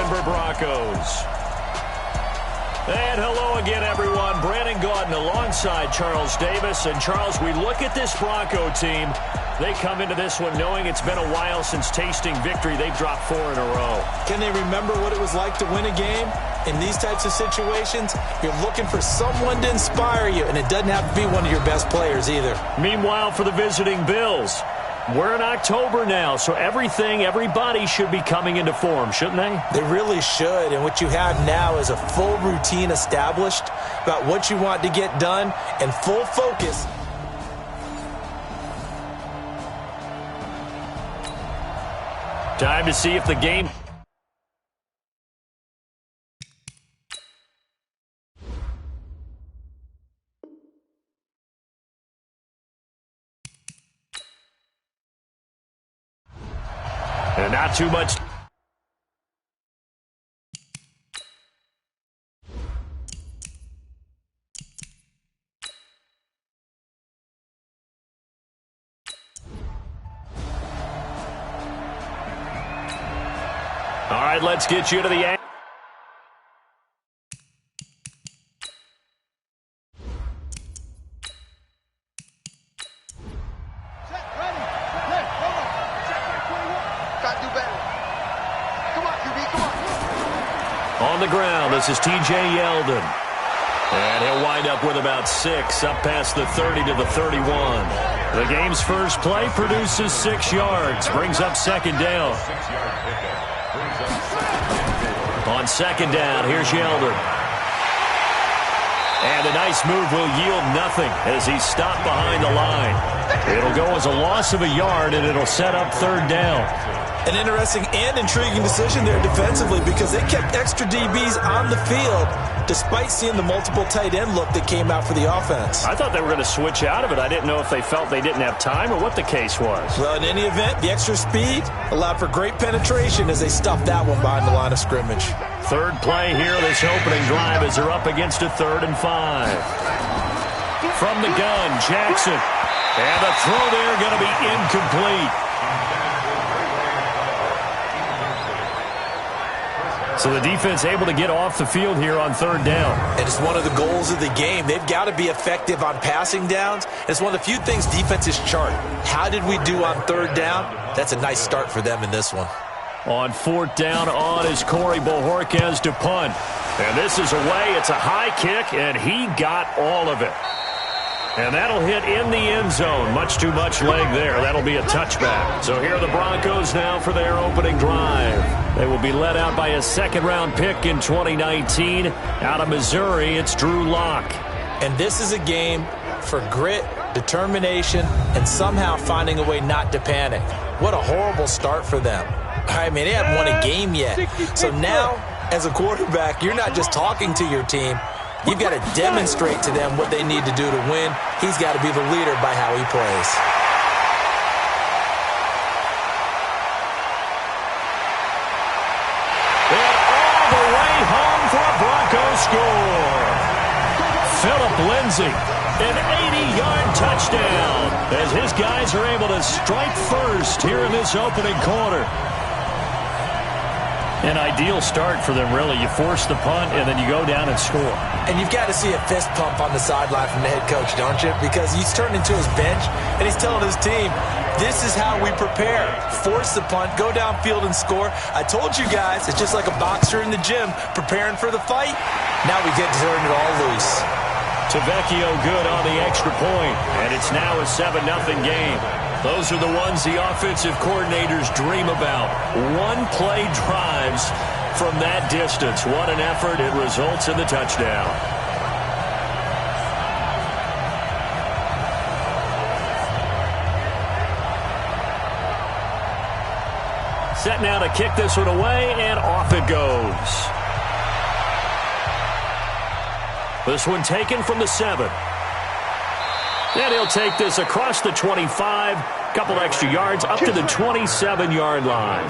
Denver Broncos. And hello again, everyone. Brandon Gaudin alongside Charles Davis. And, Charles, we look at this Bronco team. They come into this one knowing it's been a while since tasting victory. They've dropped 4 in a row. Can they remember what it was like to win a game? In these types of situations, you're looking for someone to inspire you, and it doesn't have to be one of your best players either. Meanwhile, for the visiting Bills, we're in October now, so everybody should be coming into form, shouldn't they? They really should, and what you have now is a full routine established about what you want to get done and full focus. Time to see if the game... And not too much. All right, let's get you to the end. On the ground, this is T.J. Yeldon. And he'll wind up with about 6, up past the 30 to the 31. The game's first play produces 6 yards, brings up second down. On second down, here's Yeldon. And a nice move will yield nothing as he's stopped behind the line. It'll go as a loss of a yard, and it'll set up third down. An interesting and intriguing decision there defensively because they kept extra DBs on the field despite seeing the multiple tight end look that came out for the offense. I thought they were going to switch out of it. I didn't know if they felt they didn't have time or what the case was. Well, in any event, the extra speed allowed for great penetration as they stuffed that one behind the line of scrimmage. Third play here, this opening drive as they're up against a 3rd and 5. From the gun, Jackson. And the throw there going to be incomplete. So the defense able to get off the field here on 3rd down. And it's one of the goals of the game. They've got to be effective on passing downs. And it's one of the few things defenses chart. How did we do on 3rd down? That's a nice start for them in this one. On 4th down on is Corey Bojorquez to punt. And this is away. It's a high kick, and he got all of it. And that'll hit in the end zone. Much too much leg there. That'll be a touchback. So here are the Broncos now for their opening drive. They will be led out by a 2nd-round pick in 2019. Out of Missouri, it's Drew Lock. And this is a game for grit, determination, and somehow finding a way not to panic. What a horrible start for them. I mean, they haven't won a game yet. So now, as a quarterback, you're not just talking to your team. You've got to demonstrate to them what they need to do to win. He's got to be the leader by how he plays. And all the way home for a Broncos score. Phillip Lindsay, an 80-yard touchdown as his guys are able to strike first here in this opening quarter. An ideal start for them, really. You force the punt, and then you go down and score. And you've got to see a fist pump on the sideline from the head coach, don't you? Because he's turned into his bench, and he's telling his team, this is how we prepare. Force the punt, go downfield and score. I told you guys, it's just like a boxer in the gym preparing for the fight. Now we get to turn it all loose. Tavecchio good on the extra point, and it's now a 7-0 game. Those are the ones the offensive coordinators dream about. One-play drives from that distance. What an effort. It results in the touchdown. Set now to kick this one away, and off it goes. This one taken from the 7. And he'll take this across the 25, couple extra yards, up to the 27-yard line.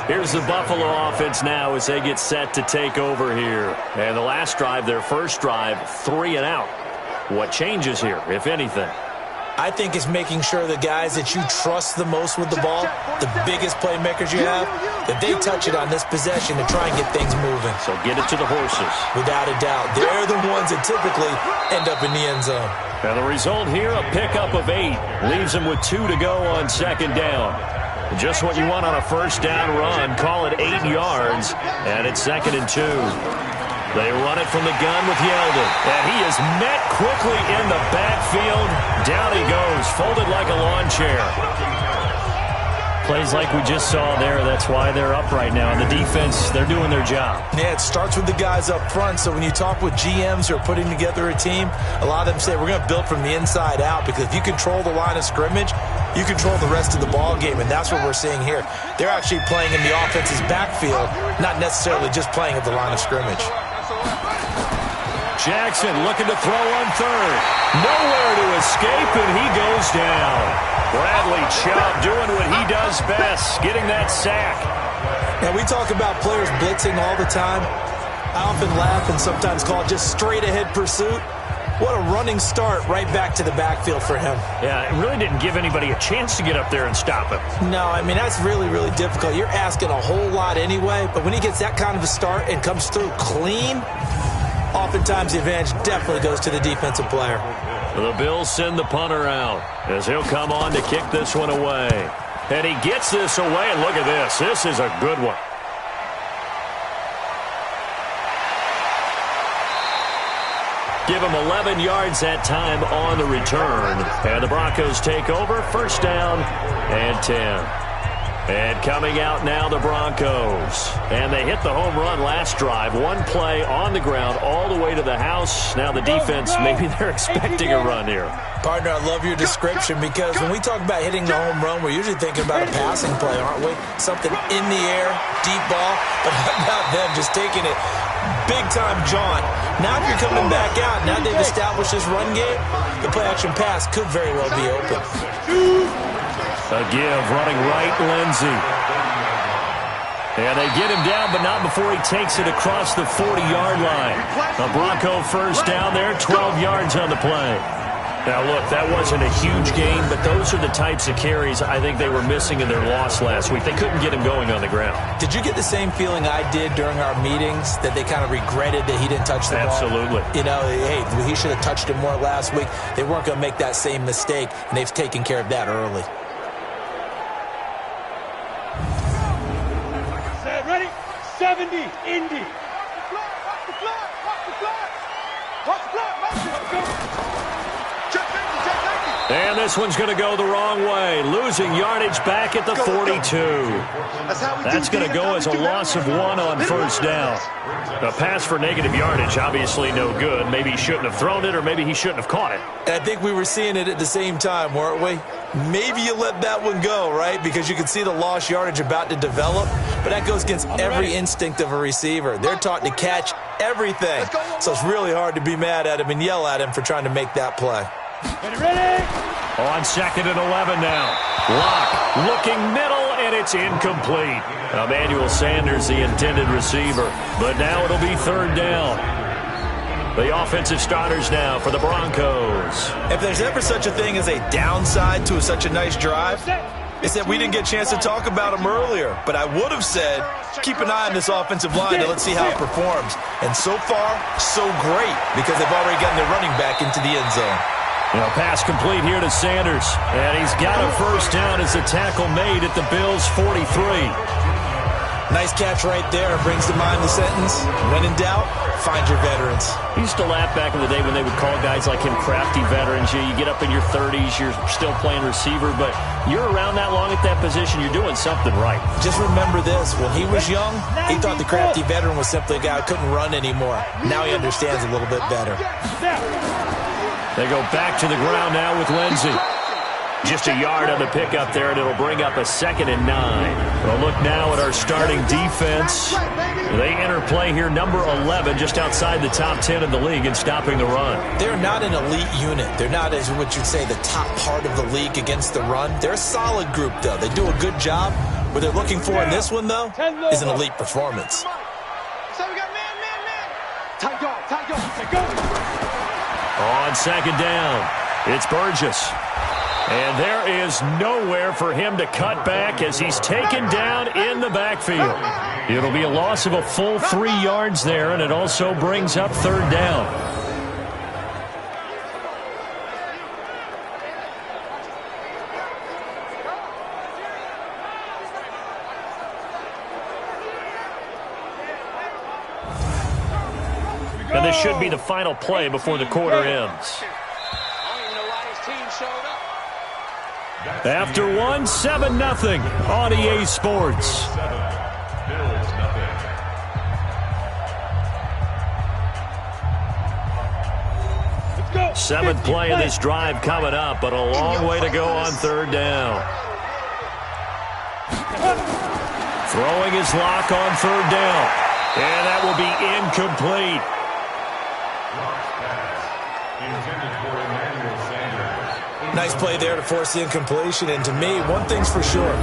Here's the Buffalo offense now as they get set to take over here. And the last drive, their first drive, 3 and out. What changes here, if anything? I think it's making sure the guys that you trust the most with the ball, the biggest playmakers you have, that they touch it on this possession to try and get things moving. So get it to the horses. Without a doubt. They're the ones that typically end up in the end zone. And the result here, a pickup of 8. Leaves them with 2 to go on second down. Just what you want on a first down run. Call it 8 yards, and it's 2nd and 2. They run it from the gun with Yeldon. And he is met quickly in the backfield. Down he goes, folded like a lawn chair. Plays like we just saw there. That's why they're up right now. And the defense, they're doing their job. Yeah, it starts with the guys up front. So when you talk with GMs who are putting together a team, a lot of them say we're going to build from the inside out, because if you control the line of scrimmage, you control the rest of the ball game, and that's what we're seeing here. They're actually playing in the offense's backfield, not necessarily just playing at the line of scrimmage. Jackson looking to throw on third. Nowhere to escape, and he goes down. Bradley Chubb doing what he does best, getting that sack. Now, we talk about players blitzing all the time. I often laugh and sometimes call it just straight-ahead pursuit. What a running start right back to the backfield for him. Yeah, it really didn't give anybody a chance to get up there and stop him. No, I mean, that's really, really difficult. You're asking a whole lot anyway, but when he gets that kind of a start and comes through clean, oftentimes the advantage definitely goes to the defensive player. The Bills send the punter out as he'll come on to kick this one away. And he gets this away, and look at this. This is a good one. Give him 11 yards that time on the return. And the Broncos take over, first down and 10. And coming out now, the Broncos. And they hit the home run last drive. One play on the ground all the way to the house. Now the defense, maybe they're expecting a run here. Partner, I love your description, because when we talk about hitting the home run, we're usually thinking about a passing play, aren't we? Something in the air, deep ball. But how about them just taking it big-time jaunt? Now if you're coming back out, now they've established this run game, the play-action pass could very well be open. A give, running right, Lindsey. And they get him down, but not before he takes it across the 40-yard line. A Bronco first down there, 12 yards on the play. Now, look, that wasn't a huge gain, but those are the types of carries I think they were missing in their loss last week. They couldn't get him going on the ground. Did you get the same feeling I did during our meetings, that they kind of regretted that he didn't touch the ball? Absolutely. You know, hey, he should have touched it more last week. They weren't going to make that same mistake, and they've taken care of that early. Ready? 70, Indy. Watch the block. And this one's going to go the wrong way. Losing yardage back at the 42. That's going to go as a loss of 1 on first down. A pass for negative yardage, obviously no good. Maybe he shouldn't have thrown it, or maybe he shouldn't have caught it. And I think we were seeing it at the same time, weren't we? Maybe you let that one go, right? Because you can see the lost yardage about to develop. But that goes against every instinct of a receiver. They're taught to catch everything. So it's really hard to be mad at him and yell at him for trying to make that play. Ready? On 2nd and 11 now. Lock looking middle, and it's incomplete. Emmanuel Sanders, the intended receiver. But now it'll be 3rd down. The offensive starters now for the Broncos. If there's ever such a thing as a downside to such a nice drive, it's that we didn't get a chance to talk about them earlier. But I would have said, keep an eye on this offensive line and let's see how it performs. And so far, so great, because they've already gotten their running back into the end zone. Pass complete here to Sanders. And he's got a first down as the tackle made at the Bills' 43. Nice catch right there. Brings to mind the sentence, when in doubt, find your veterans. I used to laugh back in the day when they would call guys like him crafty veterans. You get up in your 30s, you're still playing receiver, but you're around that long at that position, you're doing something right. Just remember this. When he was young, he thought the crafty veteran was simply a guy who couldn't run anymore. Now he understands a little bit better. They go back to the ground now with Lindsey. Just a yard on the pickup there, and it'll bring up a 2nd and 9. We'll look now at our starting defense. They enter play here, number 11, just outside the top 10 in the league in stopping the run. They're not an elite unit. They're not, as what you'd say, the top part of the league against the run. They're a solid group, though. They do a good job. What they're looking for in this one, though, is an elite performance. So we got man. Tight dog. Go. On 2nd down, it's Burgess. And there is nowhere for him to cut back as he's taken down in the backfield. It'll be a loss of a full 3 yards there, and it also brings up third down. And this should be the final play before the quarter ends. After one, 7-0 on EA Sports. Seventh play of this drive coming up, but a long way to go on third down. Throwing his lock on third down. And that will be incomplete. Nice play there to force the incompletion. And to me, one thing's for sure.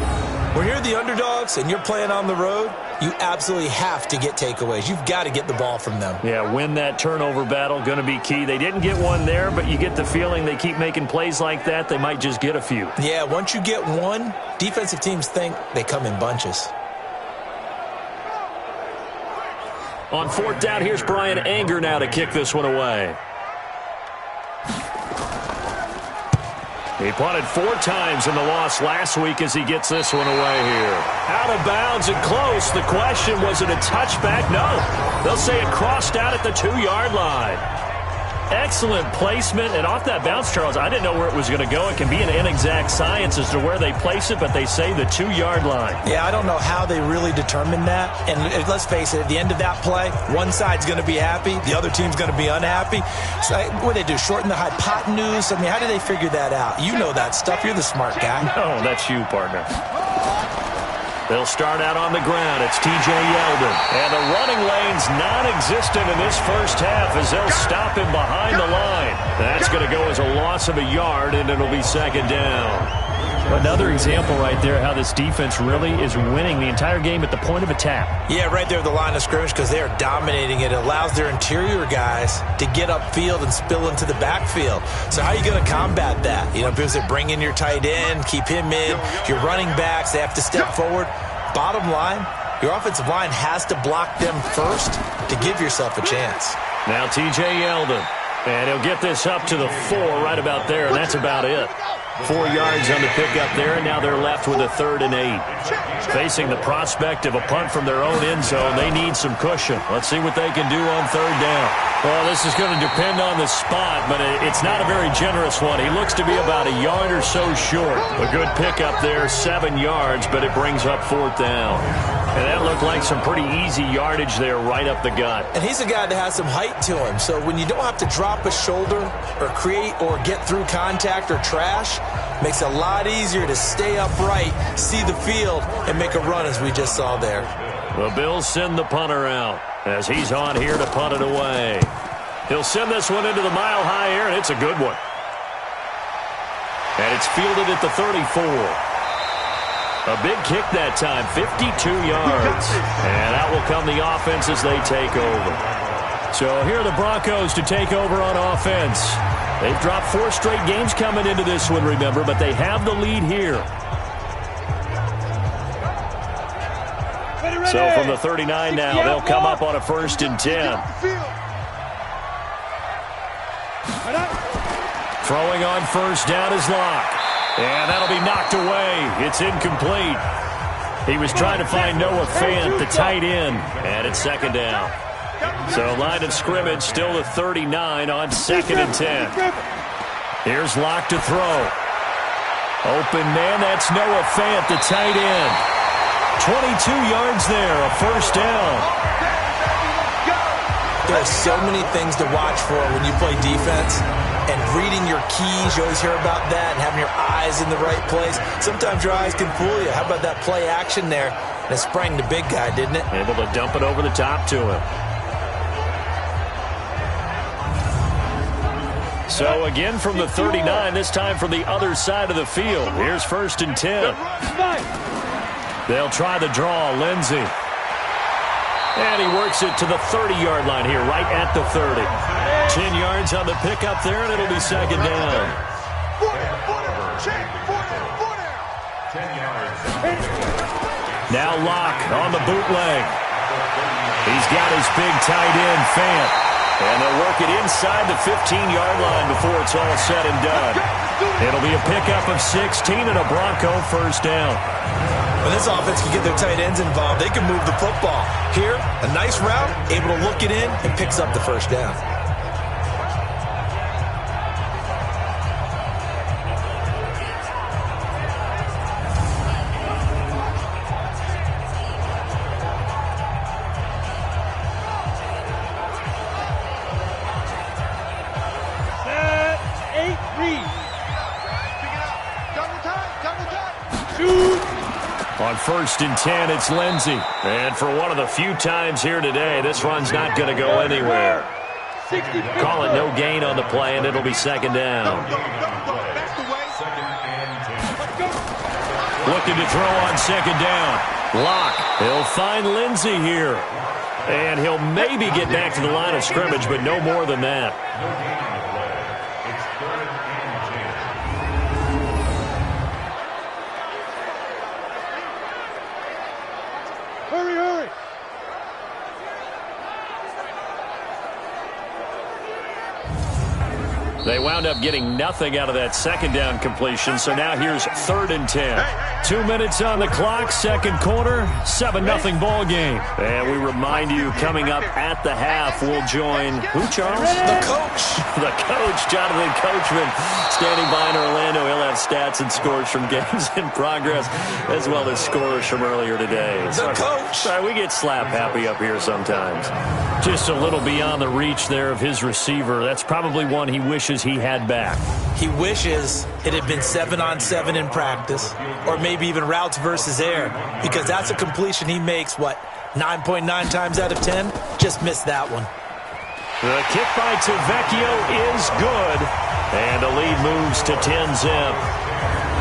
When you're the underdogs and you're playing on the road, you absolutely have to get takeaways. You've got to get the ball from them. Yeah, win that turnover battle, going to be key. They didn't get one there, but you get the feeling they keep making plays like that, they might just get a few. Yeah, once you get one, defensive teams think they come in bunches. On fourth down, here's Brian Anger now to kick this one away. He punted 4 times in the loss last week as he gets this one away here. Out of bounds and close. The question, was it a touchback? No. They'll say it crossed out at the 2-yard line. Excellent placement. And off that bounce, Charles, I didn't know where it was going to go. It can be an inexact science as to where they place it, but they say the 2-yard line. Yeah, I don't know how they really determined that. And let's face it, at the end of that play, one side's going to be happy, the other team's going to be unhappy. So what do they do, shorten the hypotenuse? I mean, how do they figure that out? You know that stuff. You're the smart guy. Oh, that's you, partner. They'll start out on the ground. It's T.J. Yeldon. And the running lane's non-existent in this first half as they'll stop him behind the line. That's going to go as a loss of a yard, and it'll be second down. Another example right there how this defense really is winning the entire game at the point of attack. Yeah, right there at the line of scrimmage because they are dominating it. It allows their interior guys to get upfield and spill into the backfield. So how are you going to combat that? You know, because they bring in your tight end, keep him in. Your running backs, they have to step forward. Bottom line, your offensive line has to block them first to give yourself a chance. Now T.J. Yeldon. And he'll get this up to the 4 right about there, and that's about it. 4 yards on the pickup there, and now they're left with a 3rd and 8. Facing the prospect of a punt from their own end zone, they need some cushion. Let's see what they can do on third down. Well, this is going to depend on the spot, but it's not a very generous one. He looks to be about a yard or so short. A good pickup there, 7 yards, but it brings up 4th down. And that looked like some pretty easy yardage there right up the gut. And he's a guy that has some height to him. So when you don't have to drop a shoulder or create or get through contact or trash, makes it a lot easier to stay upright, see the field, and make a run as we just saw there. The Bills send the punter out as he's on here to punt it away. He'll send this one into the mile-high air, and it's a good one. And it's fielded at the 34. A big kick that time, 52 yards. And out will come the offense as they take over. So here are the Broncos to take over on offense. They've dropped 4 straight games coming into this one, remember, but they have the lead here. So from the 39 now, they'll come up on a 1st and 10. Throwing on first down is Locke. And that'll be knocked away. It's incomplete. He was trying to find Noah Fant, the tight end, and it's 2nd down. So line of scrimmage still the 39 on 2nd and 10. Here's Locke to throw. Open man, that's Noah Fant, the tight end. 22 yards there, a 1st down. There are so many things to watch for when you play defense. And reading your keys, you always hear about that, and having your eyes in the right place. Sometimes your eyes can fool you. How about that play action there? And it sprang the big guy, didn't it? Able to dump it over the top to him. So again from the 39, this time from the other side of the field. Here's 1st and 10. They'll try the draw, Lindsey. And he works it to the 30-yard line here, right at the 30. 10 yards on the pickup there, and it'll be 2nd down. Now Locke on the bootleg. He's got his big tight end, Fant. And they'll work it inside the 15-yard line before it's all said and done. It'll be a pickup of 16 and a Bronco first down. When this offense can get their tight ends involved, they can move the football. Here, a nice route, able to look it in, and picks up the first down. On 1st and 10, it's Lindsey. And for one of the few times here today, this run's not going to go anywhere. Call it no gain on the play, and it'll be second down. Looking to throw on second down. Locke. He'll find Lindsey here. And he'll maybe get back to the line of scrimmage, but no more than that. They wound up getting nothing out of that second down completion, so now here's 3rd and 10. 2 minutes on the clock, second quarter, 7-0 ball game. And we remind you, coming up at the half, we'll join who, Charles? The coach. The coach, Jonathan Coachman, standing by in Orlando. He'll have stats and scores from games in progress, as well as scores from earlier today. The coach. Sorry, we get slap happy up here sometimes. Just a little beyond the reach there of his receiver. That's probably one he wishes he had back. He wishes it had been 7-on-7 in practice, or maybe even routes versus air, because that's a completion he makes, 9.9 times out of 10? Just missed that one. The kick by Tavecchio is good, and the lead moves to 10-zip.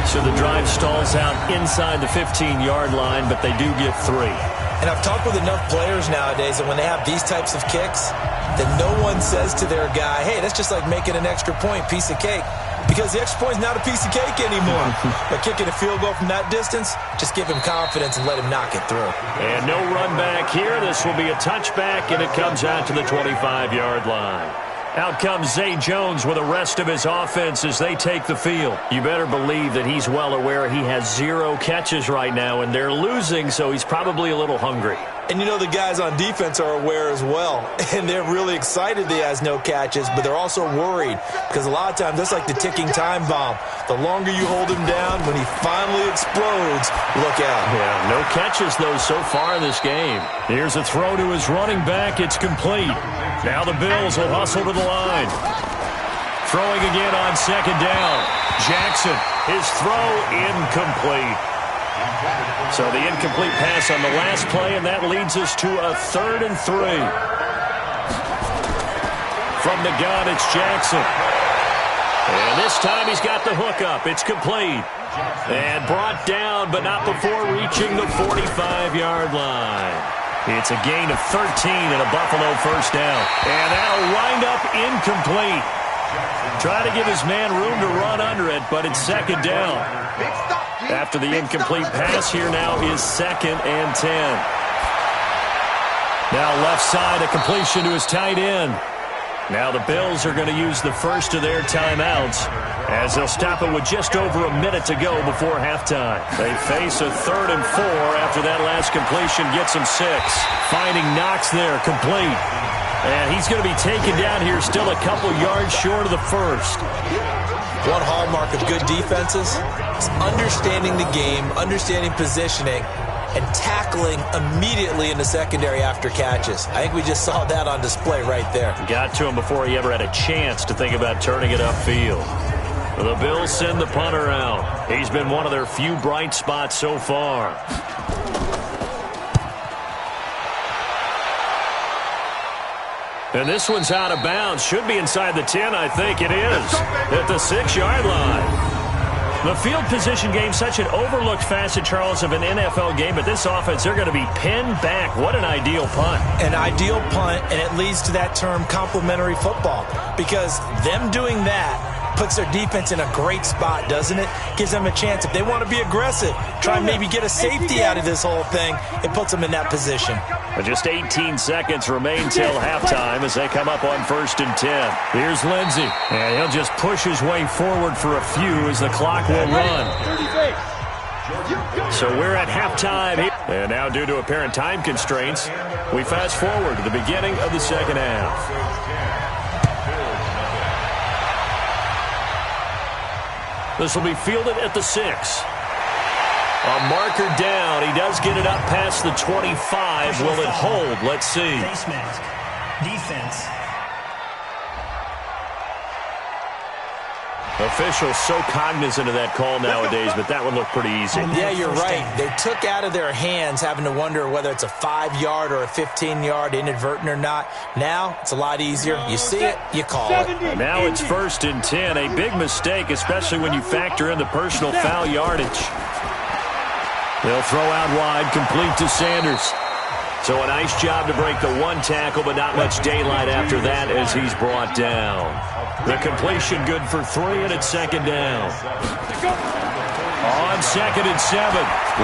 So the drive stalls out inside the 15-yard line, but they do get 3. And I've talked with enough players nowadays that when they have these types of kicks, that no one says to their guy, hey, that's just like making an extra point, piece of cake. Because the extra point is not a piece of cake anymore. But kicking a field goal from that distance, just give him confidence and let him knock it through. And no run back here. This will be a touchback, and it comes out to the 25-yard line. Out comes Zay Jones with the rest of his offense as they take the field. You better believe that he's well aware he has 0 catches right now, and they're losing, so he's probably a little hungry. And you know the guys on defense are aware as well. And they're really excited that he has no catches, but they're also worried because a lot of times that's like the ticking time bomb. The longer you hold him down, when he finally explodes, look out. Yeah, no catches, though, so far in this game. Here's a throw to his running back. It's complete. Now the Bills will hustle to the line. Throwing again on second down. Jackson, his throw incomplete. So the incomplete pass on the last play, and that leads us to a 3rd and 3. From the gun, it's Jackson. And this time he's got the hookup. It's complete. And brought down, but not before reaching the 45-yard line. It's a gain of 13 and a Buffalo first down. And that'll wind up incomplete. Try to give his man room to run under it, but it's second down. After the incomplete pass, here now is 2nd and 10. Now left side, a completion to his tight end. Now the Bills are going to use the first of their timeouts as they'll stop it with just over a minute to go before halftime. They face a 3rd and 4 after that last completion gets them 6. Finding Knox there, complete. And he's going to be taken down here still a couple yards short of the first. One hallmark of good defenses is understanding the game, understanding positioning, and tackling immediately in the secondary after catches. I think we just saw that on display right there. Got to him before he ever had a chance to think about turning it upfield. The Bills send the punter out. He's been one of their few bright spots so far. And this one's out of bounds. Should be inside the 10, I think it is. At the 6-yard line. The field position game, such an overlooked facet, Charles, of an NFL game, but this offense, they're going to be pinned back. What an ideal punt. An ideal punt, and it leads to that term complimentary football. Because them doing that Puts their defense in a great spot, doesn't it? Gives them a chance. If they want to be aggressive, try and maybe get a safety out of this whole thing, it puts them in that position. But just 18 seconds remain till halftime as they come up on 1st and 10. Here's Lindsey, and he'll just push his way forward for a few as the clock will run. So we're at halftime here. And now, due to apparent time constraints, we fast forward to the beginning of the second half. This will be fielded at the 6. A marker down. He does get it up past the 25. Will it hold? Let's see. Face mask. Defense. Officials so cognizant of that call nowadays, but that would look pretty easy. Yeah, you're right. They took out of their hands having to wonder whether it's a 5-yard or a 15-yard, inadvertent or not. Now, it's a lot easier. You see it, you call it. And now it's 1st and 10. A big mistake, especially when you factor in the personal foul yardage. They'll throw out wide, complete to Sanders. So a nice job to break the one tackle, but not much daylight after that as he's brought down. The completion good for 3, and it's 2nd down. On 2nd and 7,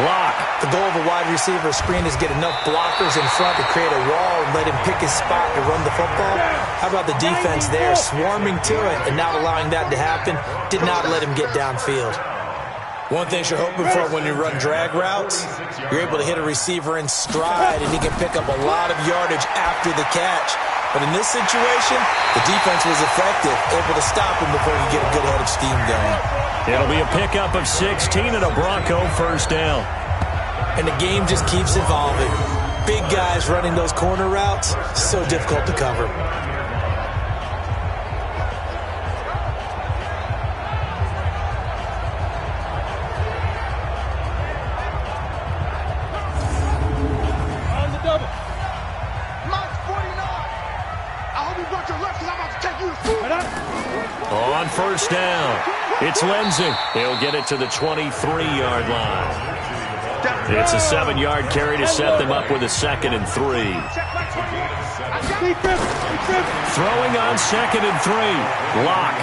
Locke. The goal of a wide receiver screen is get enough blockers in front to create a wall and let him pick his spot to run the football. How about the defense there, swarming to it and not allowing that to happen? Did not let him get downfield. One thing you're hoping for when you run drag routes, you're able to hit a receiver in stride, and he can pick up a lot of yardage after the catch. But in this situation, the defense was effective, able to stop him before he get a good head of steam going. It'll be a pickup of 16 and a Bronco 1st down. And the game just keeps evolving. Big guys running those corner routes, so difficult to cover. On 1st down, it's Lindsey. He'll get it to the 23-yard line. It's a 7-yard carry to set them up with a 2nd and 3. Throwing on 2nd and 3, Locke.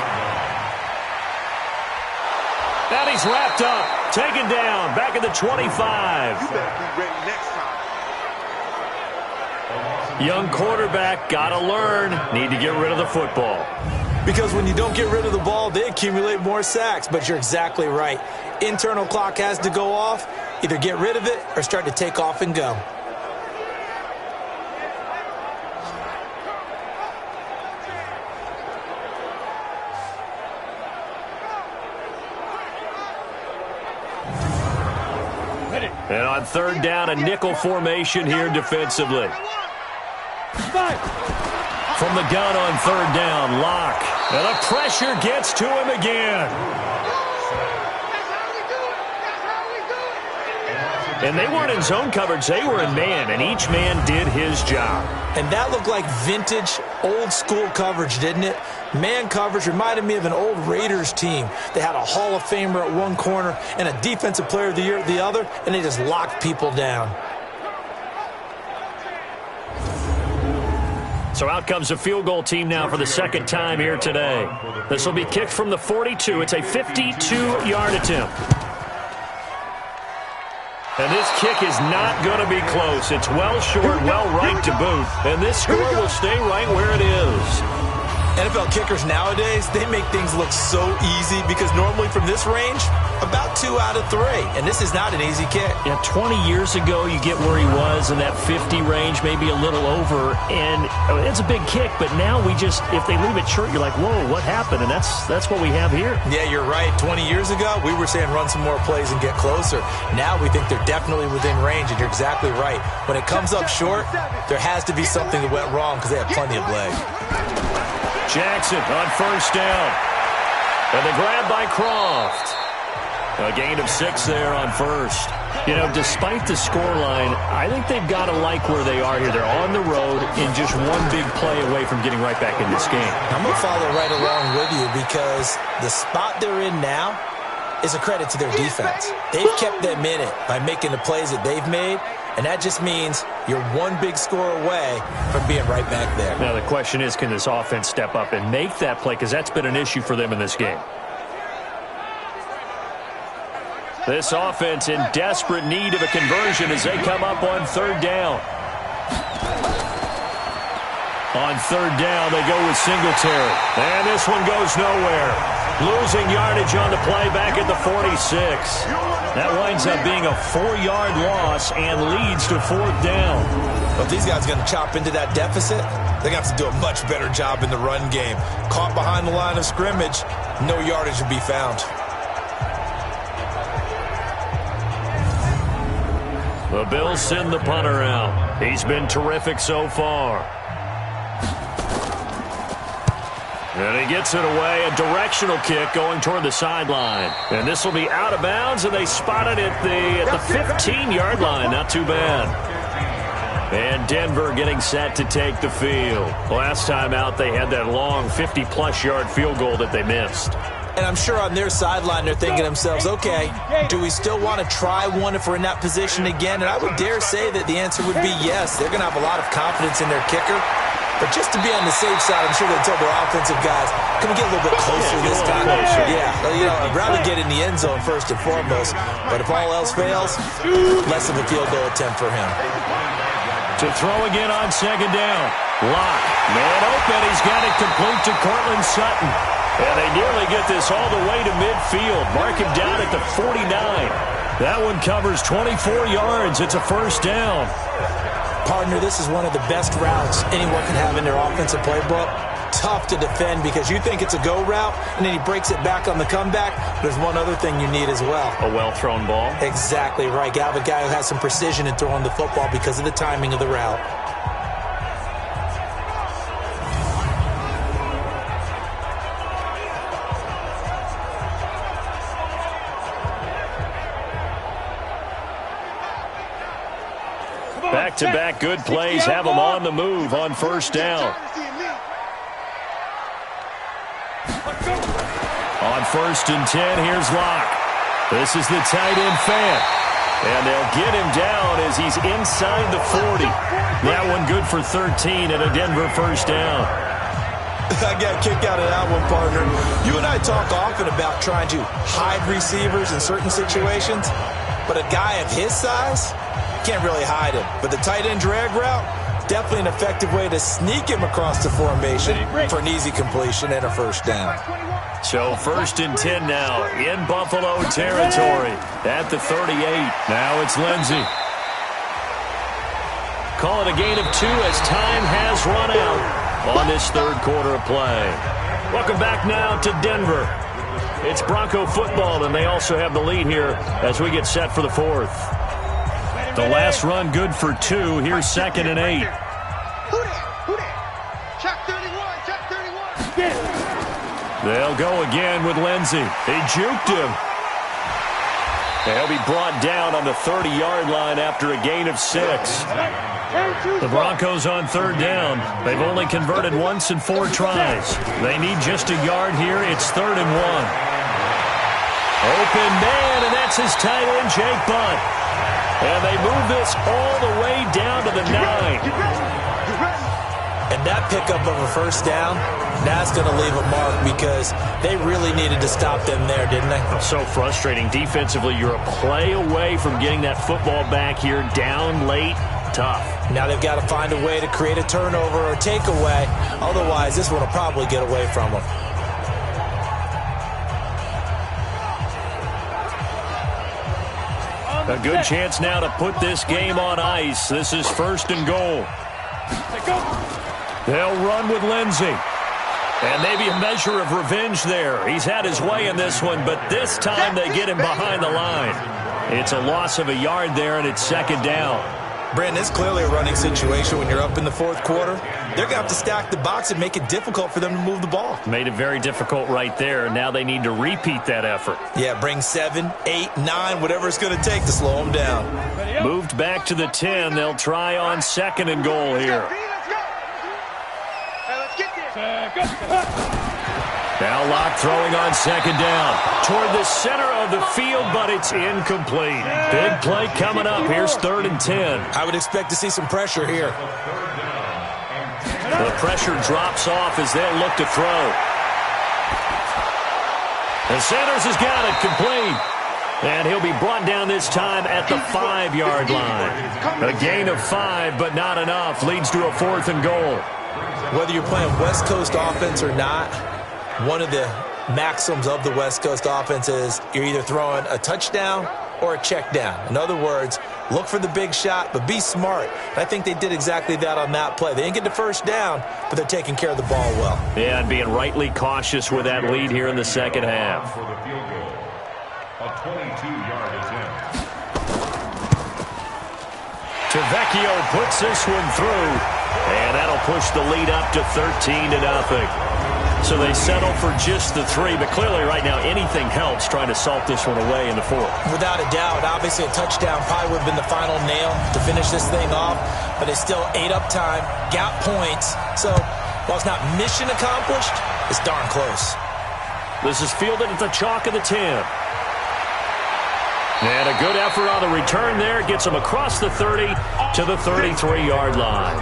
And he's wrapped up, taken down, back at the 25. You better be ready next time. Young quarterback, gotta learn. Need to get rid of the football. Because when you don't get rid of the ball, they accumulate more sacks. But you're exactly right. Internal clock has to go off. Either get rid of it or start to take off and go. And on 3rd down, a nickel formation here defensively. From the gun on 3rd down, Locke. And the pressure gets to him again. And they weren't in zone coverage. They were in man, and each man did his job. And that looked like vintage, old-school coverage, didn't it? Man coverage reminded me of an old Raiders team. They had a Hall of Famer at one corner and a Defensive Player of the Year at the other, and they just locked people down. So out comes a field goal team now for the 2nd time here today. This will be kicked from the 42. It's a 52-yard attempt. And this kick is not going to be close. It's well short, well right to boot. And this score will stay right where it is. NFL kickers nowadays, they make things look so easy because normally from this range, about 2 out of 3. And this is not an easy kick. Yeah, 20 years ago, you get where he was in that 50 range, maybe a little over. And it's a big kick, but now we just, if they leave it short, you're like, whoa, what happened? And that's what we have here. Yeah, you're right. 20 years ago, we were saying run some more plays and get closer. Now we think they're definitely within range, and you're exactly right. When it comes up short, there has to be something that went wrong because they have plenty of leg. Jackson on 1st down. And the grab by Croft. A gain of 6 there on 1st. You know, despite the scoreline, I think they've got to like where they are here. They're on the road and just one big play away from getting right back in this game. I'm going to follow right along with you because the spot they're in now, is a credit to their defense. They've kept them in it by making the plays that they've made, and that just means you're one big score away from being right back there. Now the question is, can this offense step up and make that play? Because that's been an issue for them in this game. This offense in desperate need of a conversion as they come up on third down. On third down, they go with Singletary. And this one goes nowhere. Losing yardage on the play back at the 46. That winds up being a 4-yard loss and leads to fourth down. But these guys are going to chop into that deficit. They're going to have to do a much better job in the run game. Caught behind the line of scrimmage, no yardage will be found. The Bills send the punter out. He's been terrific so far. And he gets it away, a directional kick going toward the sideline. And this will be out of bounds, and they spotted it at the 15-yard line. Not too bad. And Denver getting set to take the field. Last time out, they had that long 50-plus yard field goal that they missed. And I'm sure on their sideline they're thinking to themselves, okay, do we still want to try one if we're in that position again? And I would dare say that the answer would be yes. They're going to have a lot of confidence in their kicker. But just to be on the safe side, I'm sure they told their offensive guys, can we get a little bit closer this time? Yeah, I'd rather get in the end zone first and foremost. But if all else fails, less of a field goal attempt for him. To throw again on second down. Lock. Man open. He's got it complete to Cortland Sutton. And they nearly get this all the way to midfield. Mark him down at the 49. That one covers 24 yards. It's a first down. Partner, this is one of the best routes anyone can have in their offensive playbook. Tough to defend because you think it's a go route, and then he breaks it back on the comeback. There's one other thing you need as well. A well-thrown ball? Exactly right. You have a guy who has some precision in throwing the football because of the timing of the route. Back-to-back good plays have them on the move on first down. On 1st and 10, here's Locke. This is the tight end Fant. And they'll get him down as he's inside the 40. That one good for 13 and a Denver first down. I got a kick out of that one, partner. You and I talk often about trying to hide receivers in certain situations, but a guy of his size can't really hide him. But the tight end drag route, definitely an effective way to sneak him across the formation for an easy completion and a first down. So 1st and 10 now in Buffalo territory at the 38. Now it's Lindsey. Call it a gain of 2 as time has run out on this third quarter of play. Welcome back now to Denver. It's Bronco football, and they also have the lead here as we get set for the fourth. The last run good for 2. Here's 2nd and 8. Check 31, check 31. They'll go again with Lindsey. He juked him. They'll be brought down on the 30-yard line after a gain of 6. The Broncos on third down. They've only converted once in 4 tries. They need just a yard here. It's 3rd and 1. Open man, and that's his tight end, Jake Butt. And they move this all the way down to the 9. And that pickup of a first down, that's going to leave a mark because they really needed to stop them there, didn't they? So frustrating. Defensively, you're a play away from getting that football back here down late. Tough. Now they've got to find a way to create a turnover or takeaway. Otherwise, this one will probably get away from them. A good chance now to put this game on ice. This is 1st and goal. They'll run with Lindsey. And maybe a measure of revenge there. He's had his way in this one, but this time they get him behind the line. It's a loss of a yard there, and it's 2nd down. Brandon, it's clearly a running situation when you're up in the 4th quarter. They're going to have to stack the box and make it difficult for them to move the ball. Made it very difficult right there. Now they need to repeat that effort. Yeah, bring 7, 8, 9, whatever it's going to take to slow them down. Moved back to the 10. They'll try on 2nd and goal here. Now Locke throwing on second down. Toward the center of the field, but it's incomplete. Big play coming up. Here's 3rd and 10. I would expect to see some pressure here. The pressure drops off as they'll look to throw. And Sanders has got it complete. And he'll be brought down this time at the 5-yard line. A gain of 5, but not enough. Leads to a 4th and goal. Whether you're playing West Coast offense or not, one of the maxims of the West Coast offense is you're either throwing a touchdown or a check down. In other words, look for the big shot, but be smart. I think they did exactly that on that play. They didn't get the first down, but they're taking care of the ball well. Yeah, and being rightly cautious with that lead here in the second half. For the field goal, a 22-yard attempt. Tavecchio puts this one through, and that'll push the lead up to 13-0. So they settle for just the 3, but clearly right now anything helps trying to salt this one away in the 4th. Without a doubt, obviously a touchdown probably would have been the final nail to finish this thing off, but it's still ate up time, got points. So while it's not mission accomplished, it's darn close. This is fielded at the chalk of the 10. And a good effort on the return there. Gets them across the 30 to the 33-yard line.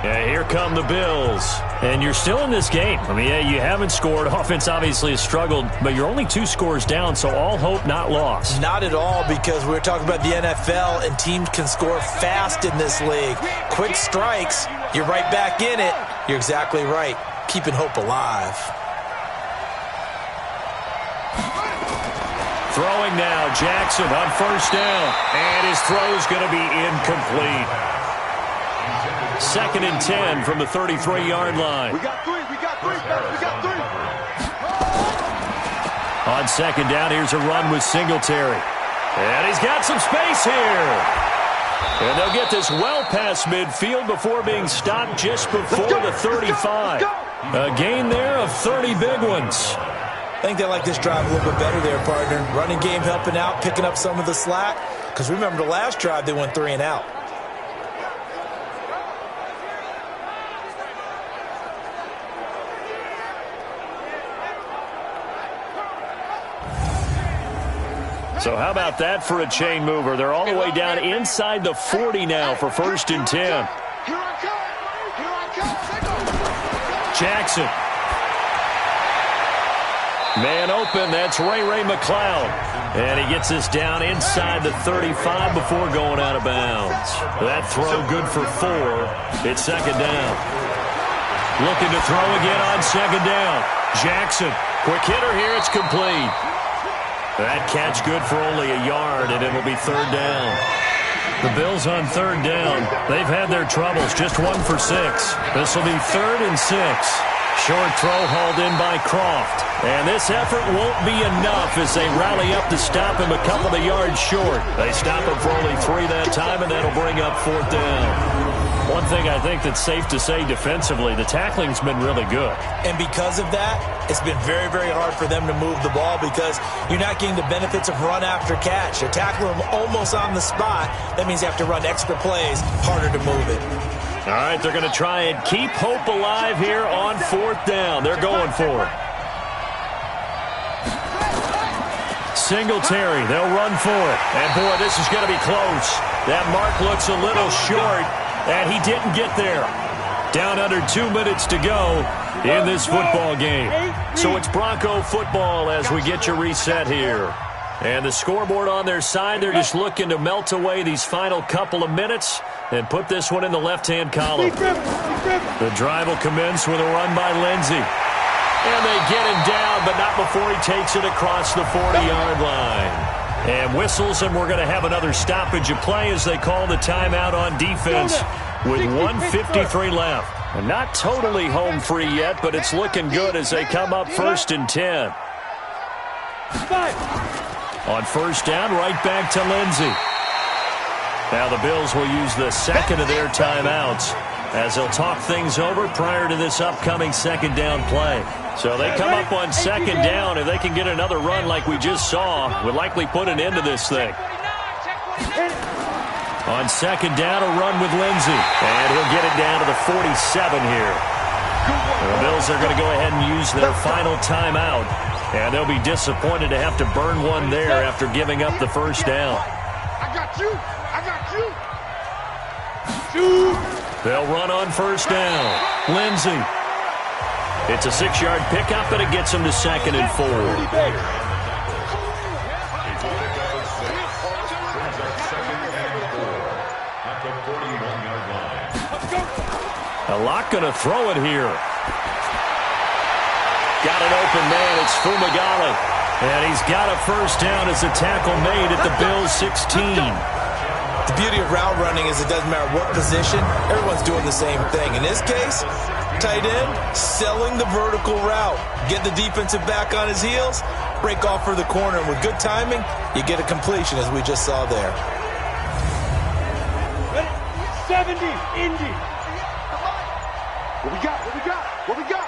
Yeah, here come the Bills. And you're still in this game. I mean, yeah, you haven't scored. Offense obviously has struggled, but you're only 2 scores down, so all hope not lost. Not at all, because we're talking about the NFL, and teams can score fast in this league. Quick strikes, you're right back in it. You're exactly right. Keeping hope alive. Throwing now, Jackson on first down. And his throw's going to be incomplete. 2nd and 10 from the 33-yard line. We got 3, we got 3, we got 3. On second down, here's a run with Singletary. And he's got some space here. And they'll get this well past midfield before being stopped just before the 35. A gain there of 30 big ones. I think they like this drive a little bit better there, partner. Running game helping out, picking up some of the slack. Because remember the last drive, they went 3 and out. So how about that for a chain mover? They're all the way down inside the 40 now for 1st and 10. Jackson. Man open, that's Ray McLeod. And he gets this down inside the 35 before going out of bounds. That throw good for 4. It's second down. Looking to throw again on second down. Jackson, quick hitter here, it's complete. That catch good for only a yard, and it'll be 3rd down. The Bills on 3rd down. They've had their troubles, just 1 for 6. This will be 3rd and 6. Short throw hauled in by Croft. And this effort won't be enough as they rally up to stop him a couple of yards short. They stop him for only 3 that time, and that'll bring up 4th down. One thing I think that's safe to say defensively, the tackling's been really good. And because of that, it's been very, very hard for them to move the ball because you're not getting the benefits of run after catch. You're tackling them almost on the spot. That means you have to run extra plays, harder to move it. All right, they're going to try and keep hope alive here on 4th down. They're going for it. Singletary, they'll run for it. And, boy, this is going to be close. That mark looks a little short, and he didn't get there. Down under 2 minutes to go in this football game. So it's Bronco football as we get you reset here. And the scoreboard on their side, they're just looking to melt away these final couple of minutes and put this one in the left-hand column. The drive will commence with a run by Lindsey. And they get him down, but not before he takes it across the 40-yard line. And whistles, and we're going to have another stoppage of play as they call the timeout on defense with 1:53 left. And not totally home free yet, but it's looking good as they come up 1st and 10. On first down, right back to Lindsey. Now the Bills will use the second of their timeouts as they'll talk things over prior to this upcoming second down play. So they come up on second down. If they can get another run like we just saw, would likely put an end to this thing. On second down, a run with Lindsey. And he'll get it down to the 47 here. The Bills are going to go ahead and use their final timeout, and they'll be disappointed to have to burn one there after giving up the first down. I got you. I got you. Shoot. They'll run on first down. Lindsey. It's a 6-yard pickup, but it gets him to 2nd and 4. A lot going to throw it here. Got an open man. It's Fumagalli. And he's got a first down as a tackle made at the Bills' 16. The beauty of route running is it doesn't matter what position. Everyone's doing the same thing. In this case, tight end, selling the vertical route. Get the defensive back on his heels, break off for the corner. And with good timing, you get a completion as we just saw there. 70, Indy. What we got? What we got? What we got?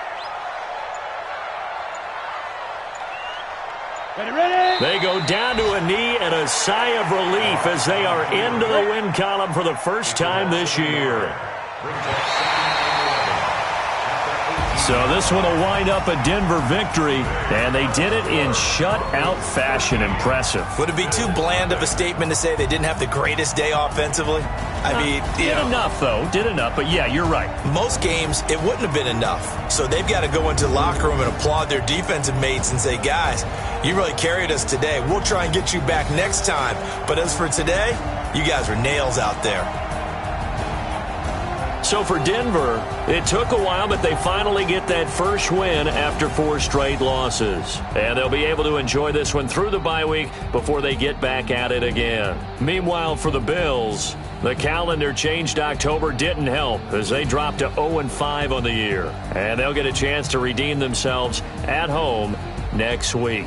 Ready? They go down to a knee and a sigh of relief as they are into the win column for the first time this year. So this one will wind up a Denver victory, and they did it in shutout fashion. Impressive. Would it be too bland of a statement to say they didn't have the greatest day offensively? I mean, did enough, though. Did enough, but yeah, you're right. Most games, it wouldn't have been enough. So they've got to go into the locker room and applaud their defensive mates and say, guys, you really carried us today. We'll try and get you back next time. But as for today, you guys are nails out there. So for Denver, it took a while, but they finally get that first win after 4 straight losses. And they'll be able to enjoy this one through the bye week before they get back at it again. Meanwhile, for the Bills, the calendar changed October didn't help as they dropped to 0-5 on the year. And they'll get a chance to redeem themselves at home next week.